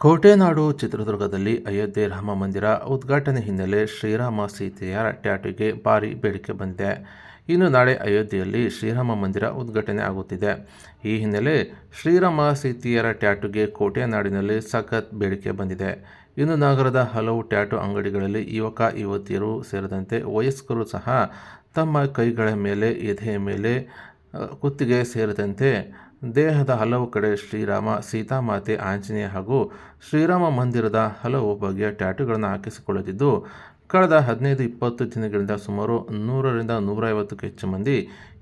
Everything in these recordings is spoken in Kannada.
ಕೋಟೆನಾಡು ಚಿತ್ರದುರ್ಗದಲ್ಲಿ ಅಯೋಧ್ಯೆ ರಾಮ ಮಂದಿರ ಉದ್ಘಾಟನೆ ಹಿನ್ನೆಲೆ ಶ್ರೀರಾಮ ಸೀತೆಯ ಟ್ಯಾಟೂಗೆ ಭಾರಿ ಬೇಡಿಕೆ ಬಂದಿದೆ. ಇನ್ನು ನಾಳೆ ಅಯೋಧ್ಯೆಯಲ್ಲಿ ಶ್ರೀರಾಮ ಮಂದಿರ ಉದ್ಘಾಟನೆ ಆಗುತ್ತಿದೆ. ಈ ಹಿನ್ನೆಲೆ ಶ್ರೀರಾಮ ಸೀತೆಯರ ಟ್ಯಾಟೂಗೆ ಕೋಟೆನಾಡಿನಲ್ಲಿ ಸಖತ್ ಬೇಡಿಕೆ ಬಂದಿದೆ. ಇನ್ನು ನಗರದ ಹಲವು ಟ್ಯಾಟೂ ಅಂಗಡಿಗಳಲ್ಲಿ ಯುವಕ ಯುವತಿಯರು ಸೇರಿದಂತೆ ವಯಸ್ಕರು ಸಹ ತಮ್ಮ ಕೈಗಳ ಮೇಲೆ, ಎದೆಯ ಮೇಲೆ, ಕುತ್ತಿಗೆ ಸೇರಿದಂತೆ ದೇಹದ ಹಲವು ಕಡೆ ಶ್ರೀರಾಮ, ಸೀತಾಮಾತೆ, ಆಂಜನೇಯ ಹಾಗೂ ಶ್ರೀರಾಮ ಮಂದಿರದ ಹಲವು ಬಗೆಯ ಟ್ಯಾಟೂಗಳನ್ನು ಹಾಕಿಸಿಕೊಳ್ಳುತ್ತಿದ್ದು, ಕಳೆದ 15-20 ದಿನಗಳಿಂದ ಸುಮಾರು 100ರಿಂದ 150ಕ್ಕೂ ಹೆಚ್ಚು ಮಂದಿ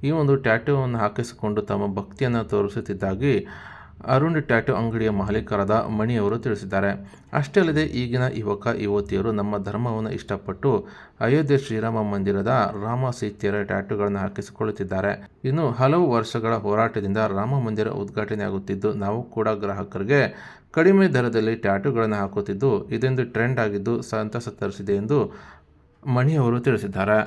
ಈ ಒಂದು ಟ್ಯಾಟೂವನ್ನು ಹಾಕಿಸಿಕೊಂಡು ತಮ್ಮ ಭಕ್ತಿಯನ್ನು ತೋರಿಸುತ್ತಿದ್ದಾಗಿ ಅರುಣ್ ಟ್ಯಾಟೂ ಅಂಗಡಿಯ ಮಾಲೀಕರಾದ ಮಣಿಯವರು ತಿಳಿಸಿದ್ದಾರೆ. ಅಷ್ಟೇ ಅಲ್ಲದೆ ಈಗಿನ ಯುವಕ ಯುವತಿಯರು ನಮ್ಮ ಧರ್ಮವನ್ನು ಇಷ್ಟಪಟ್ಟು ಅಯೋಧ್ಯೆ ಶ್ರೀರಾಮ ಮಂದಿರದ ರಾಮ ಸೀತೆಯರ ಟ್ಯಾಟೂಗಳನ್ನು ಹಾಕಿಸಿಕೊಳ್ಳುತ್ತಿದ್ದಾರೆ. ಇನ್ನು ಹಲವು ವರ್ಷಗಳ ಹೋರಾಟದಿಂದ ರಾಮ ಮಂದಿರ ಉದ್ಘಾಟನೆಯಾಗುತ್ತಿದ್ದು, ನಾವು ಕೂಡ ಗ್ರಾಹಕರಿಗೆ ಕಡಿಮೆ ದರದಲ್ಲಿ ಟ್ಯಾಟೂಗಳನ್ನು ಹಾಕುತ್ತಿದ್ದು, ಇದೊಂದು ಟ್ರೆಂಡ್ ಆಗಿದ್ದು ಸಂತಸ ತರಿಸಿದೆ ಎಂದು ಮಣಿಯವರು ತಿಳಿಸಿದ್ದಾರೆ.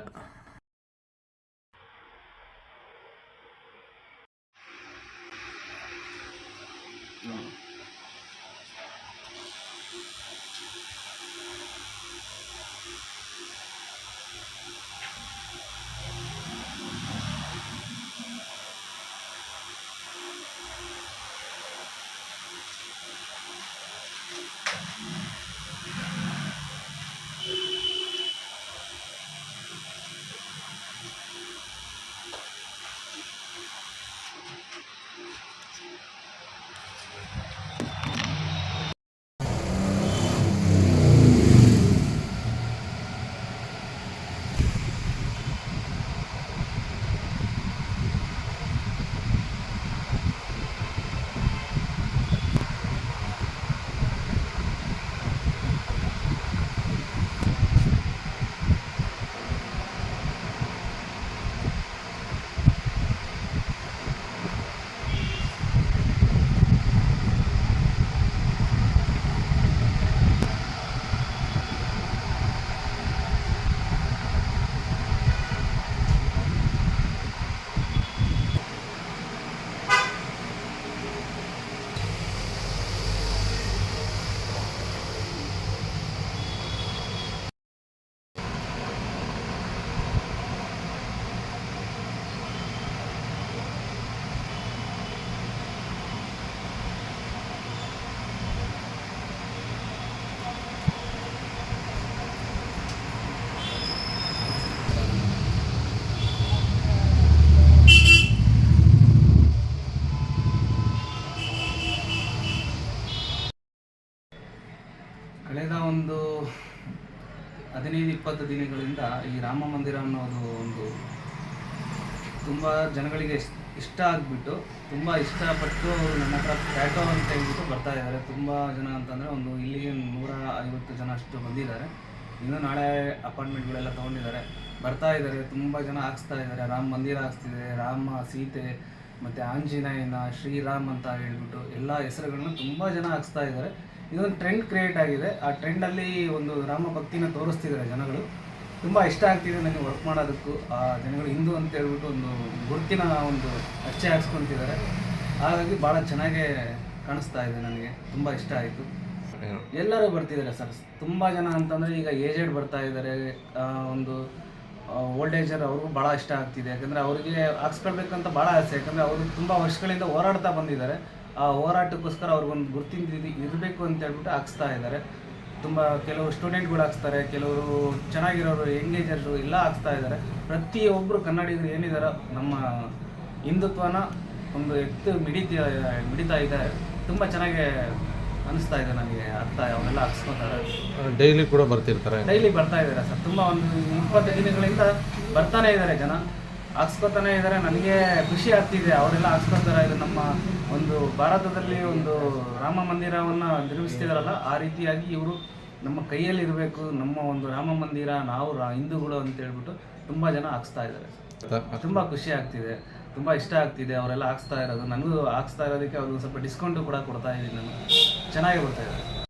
ಕಳೆದ ಒಂದು 15-20 ದಿನಗಳಿಂದ ಈ ರಾಮ ಮಂದಿರ ಅನ್ನೋದು ಒಂದು ತುಂಬ ಜನಗಳಿಗೆ ಇಷ್ಟ ಆಗಿಬಿಟ್ಟು, ತುಂಬ ಇಷ್ಟಪಟ್ಟು ನನ್ನ ಹತ್ರ ಟ್ಯಾಟೋ ಅಂತ ಹೇಳ್ಬಿಟ್ಟು ಬರ್ತಾ ಇದ್ದಾರೆ. ತುಂಬ ಜನ ಅಂತಂದರೆ ಒಂದು ಇಲ್ಲಿಗೆ 150 ಜನ ಅಷ್ಟು ಬಂದಿದ್ದಾರೆ. ಇನ್ನೂ ನಾಳೆ ಅಪಾಯಿಂಟ್ಮೆಂಟ್ಗಳೆಲ್ಲ ತೊಗೊಂಡಿದ್ದಾರೆ, ಬರ್ತಾ ಇದ್ದಾರೆ. ತುಂಬ ಜನ ಹಾಕ್ಸ್ತಾ ಇದ್ದಾರೆ. ರಾಮ ಮಂದಿರ ಹಾಕ್ಸ್ತಿದ್ದಾರೆ, ರಾಮ, ಸೀತೆ ಮತ್ತು ಆಂಜನೇಯನ, ಶ್ರೀರಾಮ್ ಅಂತ ಹೇಳ್ಬಿಟ್ಟು ಎಲ್ಲ ಹೆಸರುಗಳನ್ನ ತುಂಬ ಜನ ಹಾಕ್ಸ್ತಾ ಇದ್ದಾರೆ. ಇದೊಂದು ಟ್ರೆಂಡ್ ಕ್ರಿಯೇಟ್ ಆಗಿದೆ. ಆ ಟ್ರೆಂಡಲ್ಲಿ ಒಂದು ರಾಮ ಭಕ್ತಿನ ತೋರಿಸ್ತಿದ್ದಾರೆ ಜನಗಳು. ತುಂಬ ಇಷ್ಟ ಆಗ್ತಿದೆ ನನಗೆ ವರ್ಕ್ ಮಾಡೋದಕ್ಕೂ. ಆ ಜನಗಳು ಹಿಂದೂ ಅಂತ ಹೇಳ್ಬಿಟ್ಟು ಒಂದು ಗುರುತಿನ ಒಂದು ಅಚ್ಚೆ ಹಾಕ್ಸ್ಕೊತಿದ್ದಾರೆ. ಹಾಗಾಗಿ ಭಾಳ ಚೆನ್ನಾಗೇ ಕಾಣಿಸ್ತಾ ಇದೆ. ನನಗೆ ತುಂಬ ಇಷ್ಟ ಆಯಿತು. ಎಲ್ಲರೂ ಬರ್ತಿದ್ದಾರೆ ಸರ್. ತುಂಬ ಜನ ಅಂತಂದರೆ ಈಗ ಏಜೆಡ್ ಬರ್ತಾ ಇದ್ದಾರೆ, ಒಂದು ಓಲ್ಡ್ ಏಜರ್ ಅವ್ರಿಗೂ ಭಾಳ ಇಷ್ಟ ಆಗ್ತಿದೆ. ಯಾಕಂದರೆ ಅವರಿಗೆ ಹಾಕ್ಸ್ಕೊಳ್ಬೇಕಂತ ಭಾಳ ಆಸೆ. ಯಾಕಂದರೆ ಅವರು ತುಂಬ ವರ್ಷಗಳಿಂದ ಹೋರಾಡ್ತಾ ಬಂದಿದ್ದಾರೆ. ಆ ಹೋರಾಟಕ್ಕೋಸ್ಕರ ಅವ್ರಿಗೊಂದು ಗುರುತಿನ ಇರಬೇಕು ಅಂತ ಹೇಳ್ಬಿಟ್ಟು ಹಾಕ್ಸ್ತಾ ಇದ್ದಾರೆ. ತುಂಬ ಕೆಲವರು ಸ್ಟೂಡೆಂಟ್ಗಳು ಹಾಕ್ಸ್ತಾರೆ, ಕೆಲವರು ಚೆನ್ನಾಗಿರೋರು, ಯಂಗೇಜರ್ಸು ಎಲ್ಲ ಹಾಕ್ಸ್ತಾ ಇದ್ದಾರೆ. ಪ್ರತಿಯೊಬ್ಬರು ಕನ್ನಡಿಗರು ಏನಿದ್ದಾರೆ ನಮ್ಮ ಹಿಂದುತ್ವನ ಒಂದು ಮಿಡಿತಾ ಇದ್ದಾರೆ. ತುಂಬ ಚೆನ್ನಾಗಿ ಅನಿಸ್ತಾ ಇದೆ ನನಗೆ. ಅವರೆಲ್ಲ ಹಾಕ್ಸ್ಕೊತಾರೆ. ಡೈಲಿ ಕೂಡ ಬರ್ತಿರ್ತಾರೆ. ಡೈಲಿ ಬರ್ತಾ ಇದ್ದಾರೆ ಸರ್. ತುಂಬ ಒಂದು 20 ದಿನಗಳಿಂದ ಬರ್ತಾನೆ ಇದ್ದಾರೆ ಜನ, ಹಾಕ್ಸ್ಕೊತಾನೆ ಇದ್ದಾರೆ. ನನಗೆ ಖುಷಿ ಆಗ್ತಿದೆ. ಅವರೆಲ್ಲ ಹಾಕ್ಸ್ಕೊತಾರೆ. ಇದು ನಮ್ಮ ಒಂದು ಭಾರತದಲ್ಲಿ ಒಂದು ರಾಮ ಮಂದಿರವನ್ನು ನಿರ್ಮಿಸ್ತಿದಾರಲ್ಲ, ಆ ರೀತಿಯಾಗಿ ಇವರು ನಮ್ಮ ಕೈಯಲ್ಲಿ ಇರಬೇಕು. ನಮ್ಮ ಒಂದು ರಾಮ ಮಂದಿರ, ನಾವು ಹಿಂದೂಗಳು ಅಂತ ಹೇಳ್ಬಿಟ್ಟು ತುಂಬ ಜನ ಹಾಕ್ಸ್ತಾ ಇದ್ದಾರೆ. ತುಂಬ ಖುಷಿ ಆಗ್ತಿದೆ, ತುಂಬ ಇಷ್ಟ ಆಗ್ತಿದೆ ಅವರೆಲ್ಲ ಹಾಕ್ಸ್ತಾ ಇರೋದು. ನನಗೂ ಹಾಕ್ಸ್ತಾ ಇರೋದಕ್ಕೆ ಅವ್ರಿಗೆ ಸ್ವಲ್ಪ ಡಿಸ್ಕೌಂಟು ಕೂಡ ಕೊಡ್ತಾ ಇದ್ದೀನಿ ನಾನು. ಚೆನ್ನಾಗಿ ಬರ್ತಾ ಇದ್ದಾರೆ.